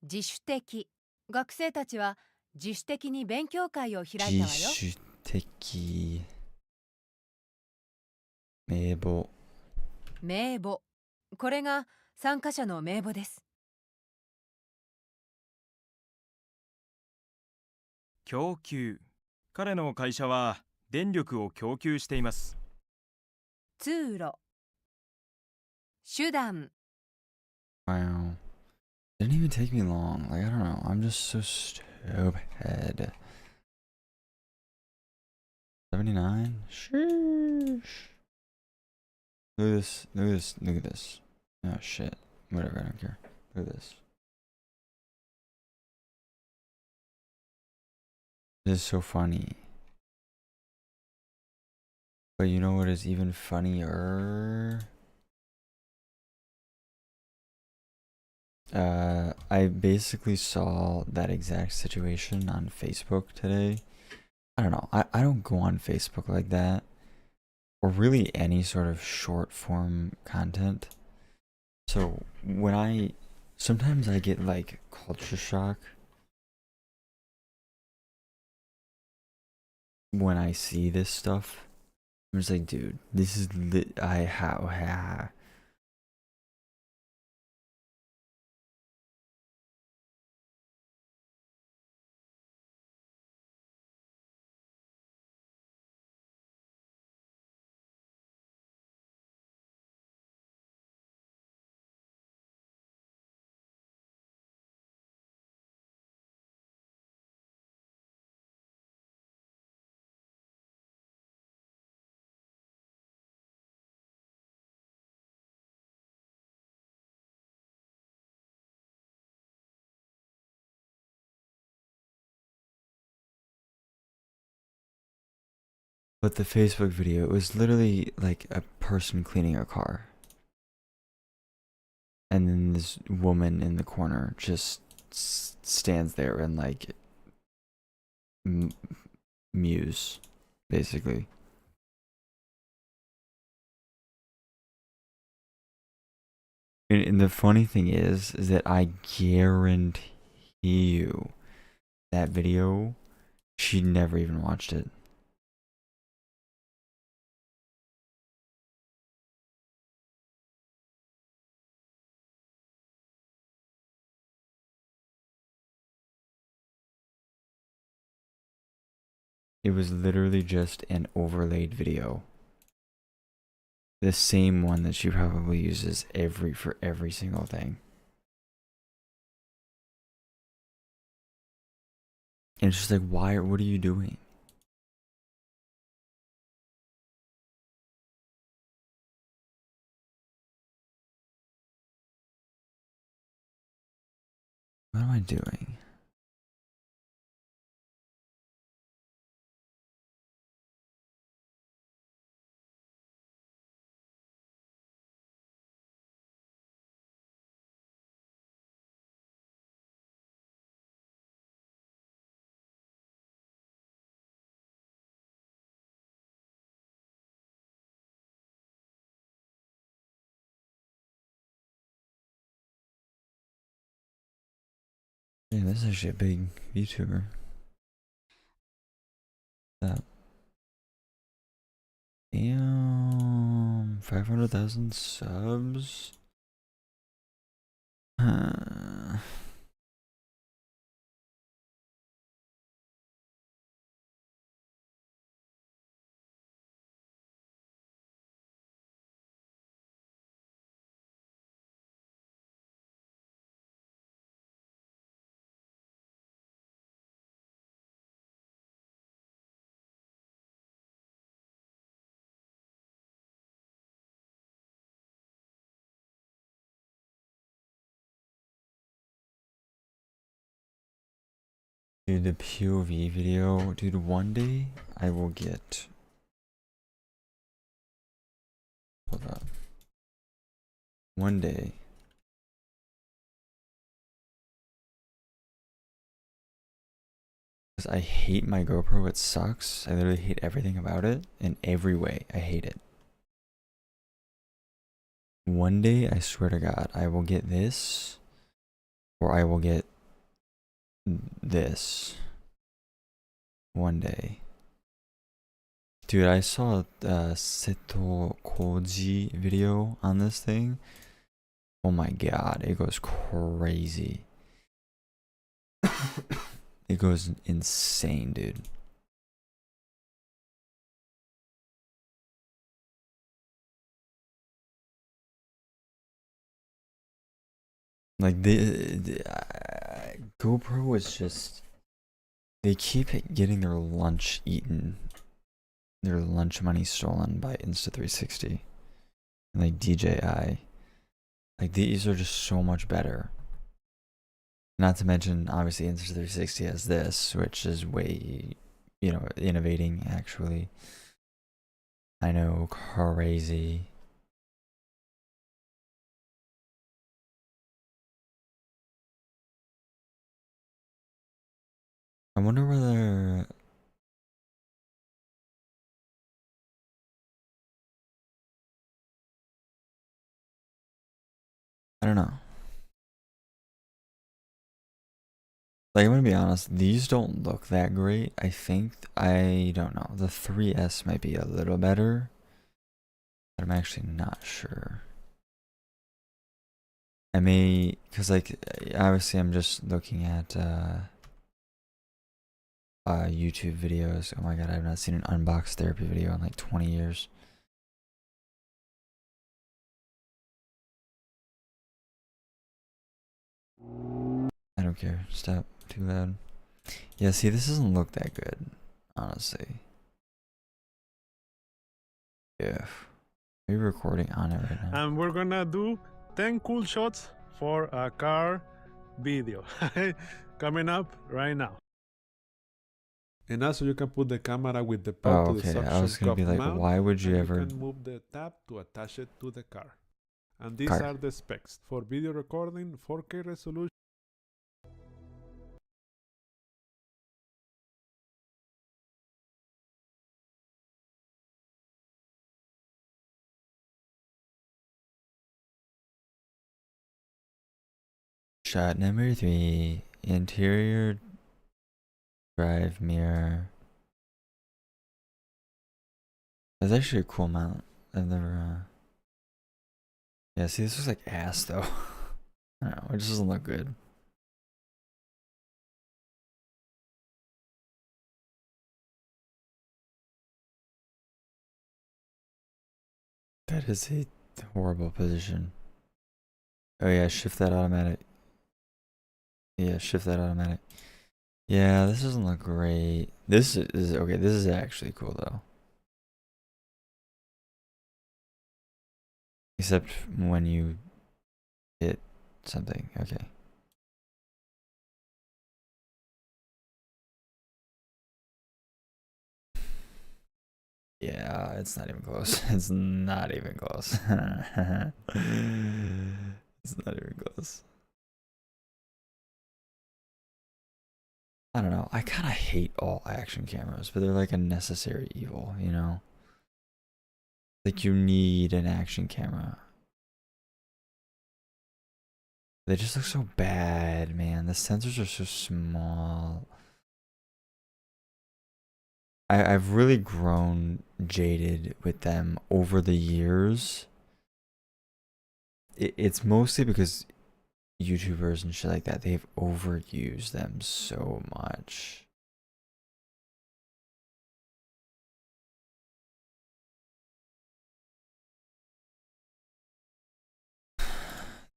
自主的。学生たちは自主的に勉強会を開いたわよ。自主的。名簿。名簿。これが参加者の名簿です。供給。彼の会社は電力を供給しています。通路。手段。Wow. Didn't even take me long. Like, I don't know. I'm just so stupid. 79? Sheesh. Look at this. Look at this. Look at this. Oh, shit. Whatever. I don't care. Look at this. This is so funny. But you know what is even funnier? I basically saw that exact situation on Facebook today. I don't know. I don't go on Facebook like that. Or really any sort of short form content. So sometimes I get like culture shock when I see this stuff. I'm just like, dude, this is how. But the Facebook video, it was literally like a person cleaning a car. And then this woman in the corner just stands there and like muse, basically. And the funny thing is that I guarantee you that video, she never even watched it. It was literally just an overlaid video. The same one that she probably uses for every single thing. And it's just like, what are you doing? What am I doing? Yeah, this is actually a big YouTuber. That. Damn, 500,000 subs. Dude, the POV video, dude, one day I will get. Hold up. One day. Because I hate my GoPro, it sucks. I literally hate everything about it. In every way, I hate it. One day, I swear to God, I will get this. Or I will get this. One day. Dude, I saw a Seto Koji video on this thing. Oh my God, it goes crazy. It goes insane, dude. Like the GoPro is just, they keep getting their lunch eaten, their lunch money stolen by Insta360 and like DJI. Like these are just so much better. Not to mention, obviously, Insta360 has this, which is way, you know, innovating actually. I know, crazy. I wonder whether I don't know. Like, I'm gonna be honest, these don't look that great. I don't know. The 3S might be a little better, but I'm actually not sure. I may, cause like, obviously I'm just looking at YouTube videos. Oh my God, I've not seen an unbox therapy video in like 20 years. I don't care. Stop. Too loud. Yeah, see, this doesn't look that good, honestly. Yeah. Are you recording on it right now? And we're gonna do 10 cool shots for a car video coming up right now. And also you can put the camera with the port Oh, to the okay. suction I was gonna be cup like, mount, why would you and ever? You can move the tab to attach it to the car. And these Car. are the specs for video recording, 4K resolution. Shot number 3. Interior drive mirror. That's actually a cool mount. I've never. Yeah, see, this looks like ass though. I don't know. It just doesn't look good. That is a horrible position. Oh yeah, shift that automatic. Yeah, shift that automatic. Yeah, this doesn't look great. This is okay. This is actually cool though. Except when you hit something. Okay. Yeah, it's not even close. It's not even close. It's not even close. I don't know. I kind of hate all action cameras, but they're like a necessary evil, you know? Like, you need an action camera. They just look so bad, man. The sensors are so small. I've really grown jaded with them over the years. It's mostly because YouTubers and shit like that, they've overused them so much.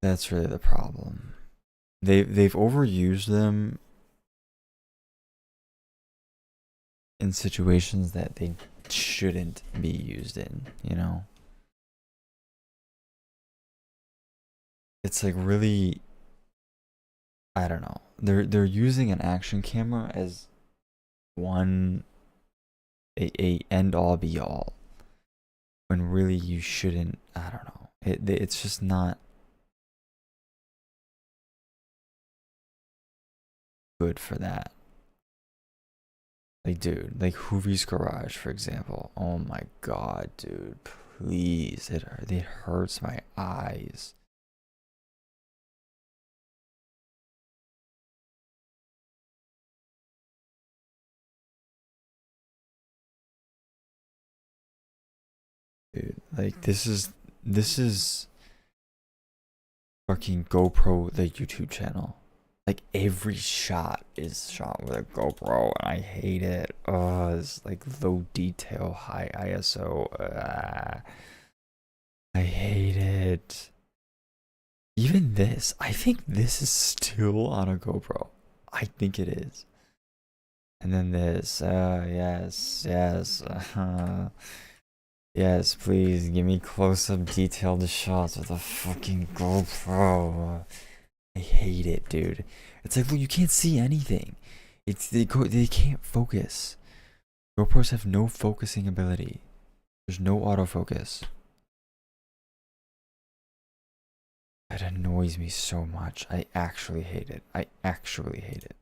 That's really the problem. They've overused them in situations that they shouldn't be used in, you know? It's like really, I don't know. They're using an action camera as one a end all be all, when really you shouldn't. I don't know. It's just not good for that. Like, dude, like Hoovie's Garage, for example. Oh my god, dude, please, it hurts my eyes. Dude, like this is fucking GoPro, the YouTube channel. Like every shot is shot with a GoPro, and I hate it. Oh, it's like low detail, high ISO. I hate it. Even this, I think this is still on a GoPro. I think it is. And then this, yes, yes, please give me close-up detailed shots with a fucking GoPro. I hate it, dude. It's like, well, you can't see anything. They can't focus. GoPros have no focusing ability. There's no autofocus. That annoys me so much. I actually hate it. I actually hate it.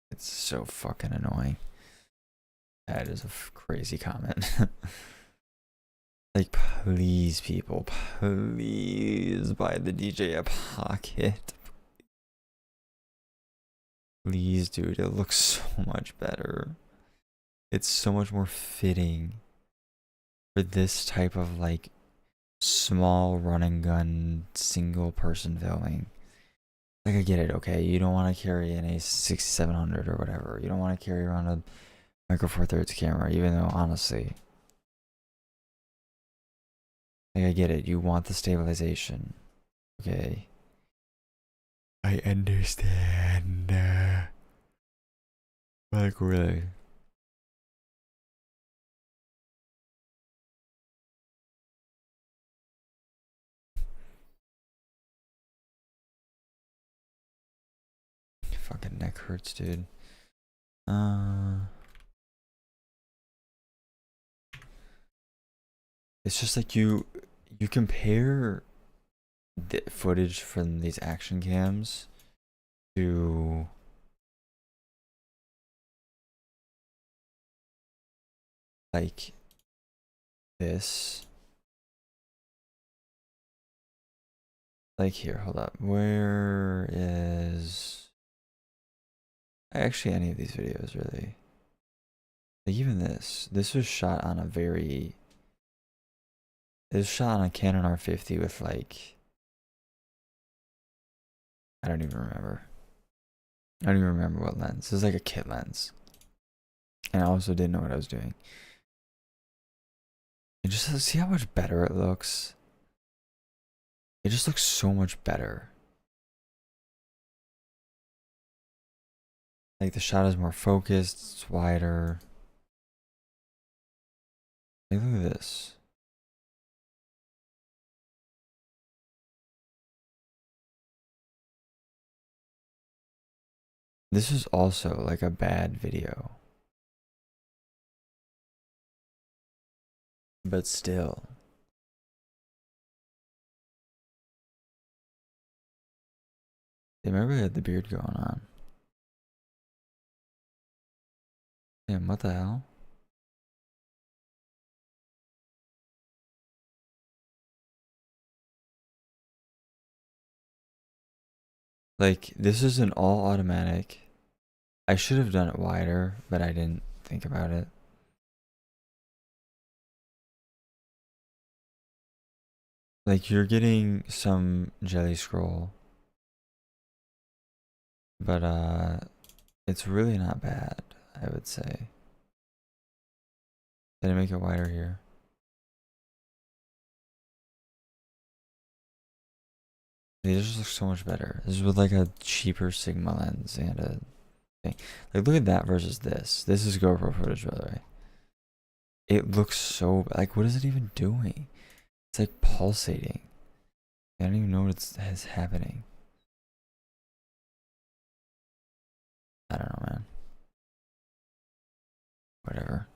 It's so fucking annoying. That is a crazy comment. Like, please, people, please buy the DJI Pocket. Please, dude, it looks so much better. It's so much more fitting for this type of, like, small run and gun single person filming. Like, I get it, okay? You don't want to carry an A6700 or whatever. You don't want to carry around a Micro Four Thirds camera, even though, honestly, like, I get it. You want the stabilization. Okay. I understand. Like, really. Fucking neck hurts, dude. It's just like you compare the footage from these action cams to like this. Like here, hold up. Where is actually any of these videos really? Like even this. This was shot on a very it was shot on a Canon R50 with like I don't even remember. I don't even remember what lens. It was like a kit lens. And I also didn't know what I was doing. And just see how much better it looks. It just looks so much better. Like the shot is more focused, it's wider. Like, look at this. This is also like a bad video. But still. They remember had the beard going on. Damn, what the hell? Like, this is an all automatic. I should have done it wider, but I didn't think about it. Like, you're getting some jelly scroll, but it's really not bad, I would say. Did I make it wider here? These just look so much better. This is with like a cheaper Sigma lens and a thing. Like, look at that versus this. This is GoPro footage, by the way. It looks so like, what is it even doing? It's like pulsating. I don't even know what is happening. I don't know, man. Whatever.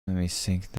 Let me sync